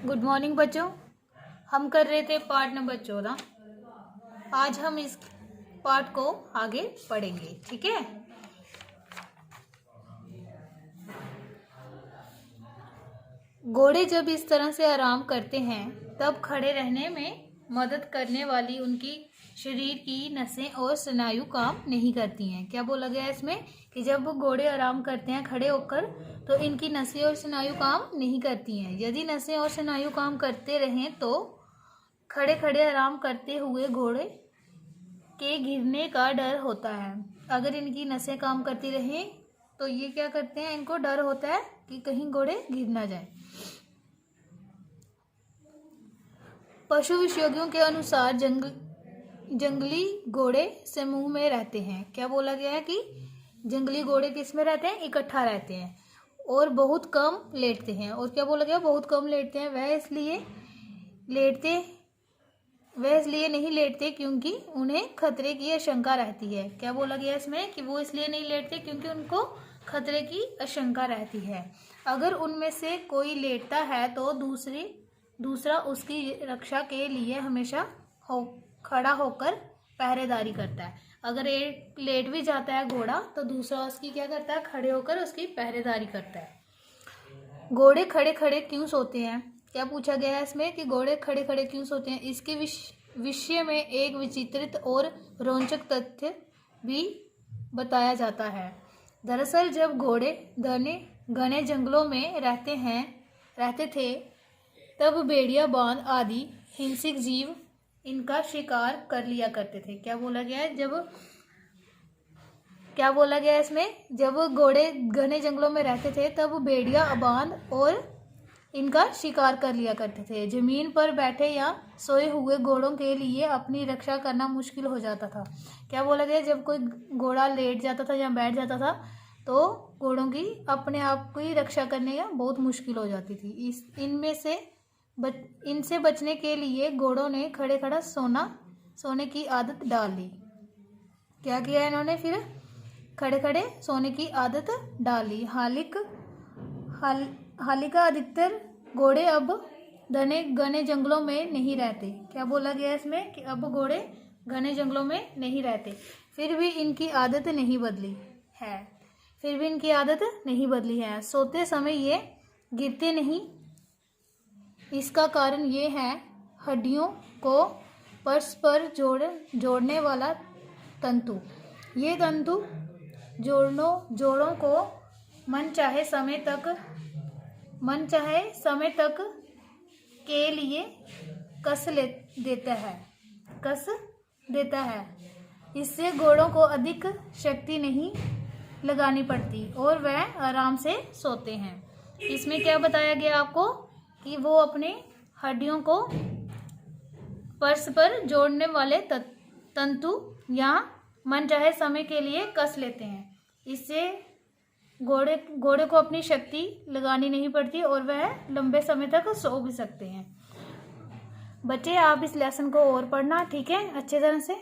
Good morning बच्चों। हम कर रहे थे पार्ट नंबर 14। आज हम इस पार्ट को आगे पढ़ेंगे, ठीक है। घोड़े जब इस तरह से आराम करते हैं तब खड़े रहने में मदद करने वाली उनकी शरीर की नसें और स्नायु काम नहीं करती हैं। क्या बोला गया है इसमें कि जब घोड़े आराम करते हैं खड़े होकर तो इनकी नसें और स्नायु काम नहीं करती हैं। यदि नसें और स्नायु काम करते रहें तो खड़े खड़े आराम करते हुए घोड़े के गिरने का डर होता है। अगर इनकी नसें काम करती रहें तो ये क्या करते हैं, इनको डर होता है कि कहीं घोड़े गिर ना जाए। पशु विशेषज्ञों के अनुसार जंगली घोड़े समूह में रहते हैं। क्या बोला गया है कि जंगली घोड़े किस में रहते हैं, इकट्ठा रहते हैं और बहुत कम लेटते हैं। और क्या बोला गया, बहुत कम लेटते हैं। वह इसलिए नहीं लेटते क्योंकि उन्हें खतरे की आशंका रहती है। क्या बोला गया इसमें कि वो इसलिए नहीं लेटते क्योंकि उनको खतरे की आशंका रहती है। अगर उनमें से कोई लेटता है तो दूसरा उसकी रक्षा के लिए हमेशा खड़ा होकर पहरेदारी करता है। अगर एक लेट भी जाता है घोड़ा तो दूसरा उसकी क्या करता है, खड़े होकर उसकी पहरेदारी करता है। घोड़े खड़े खड़े क्यों सोते हैं, क्या पूछा गया है इसमें कि घोड़े खड़े खड़े क्यों सोते हैं। इसके विषय में एक विचित्र और रोचक तथ्य भी बताया जाता है। दरअसल जब घोड़े घने जंगलों में रहते थे तब भेड़िया, बांध आदि हिंसक जीव इनका शिकार कर लिया करते थे। क्या बोला गया है इसमें, जब घोड़े घने जंगलों में रहते थे तब भेड़िया, बांध और इनका शिकार कर लिया करते थे। जमीन पर बैठे या सोए हुए घोड़ों के लिए अपनी रक्षा करना मुश्किल हो जाता था। क्या बोला गया, जब कोई घोड़ा लेट जाता था या बैठ जाता था तो घोड़ों की अपने आप की रक्षा करने का बहुत मुश्किल हो जाती थी। इनसे बचने के लिए घोड़ों ने खड़े खड़ा सोने की आदत डाल ली। क्या किया इन्होंने, फिर खड़े खड़े सोने की आदत डाल ली। हालिका अधिकतर घोड़े अब घने जंगलों में नहीं रहते। क्या बोला गया इसमें कि अब घोड़े घने जंगलों में नहीं रहते, फिर भी इनकी आदत नहीं बदली है। सोते समय ये गिरते नहीं। इसका कारण ये है हड्डियों को परस्पर जोड़ने वाला तंतु। ये तंतु जोड़ों को मनचाहे समय तक के लिए कस देता है। इससे घोड़ों को अधिक शक्ति नहीं लगानी पड़ती और वह आराम से सोते हैं। इसमें क्या बताया गया आपको कि वो अपने हड्डियों को परस्पर जोड़ने वाले तंतु या मनचाहे समय के लिए कस लेते हैं। इससे घोड़े को अपनी शक्ति लगानी नहीं पड़ती और वह लंबे समय तक सो भी सकते हैं। बच्चे, आप इस लेसन को और पढ़ना, ठीक है, अच्छे तरह से।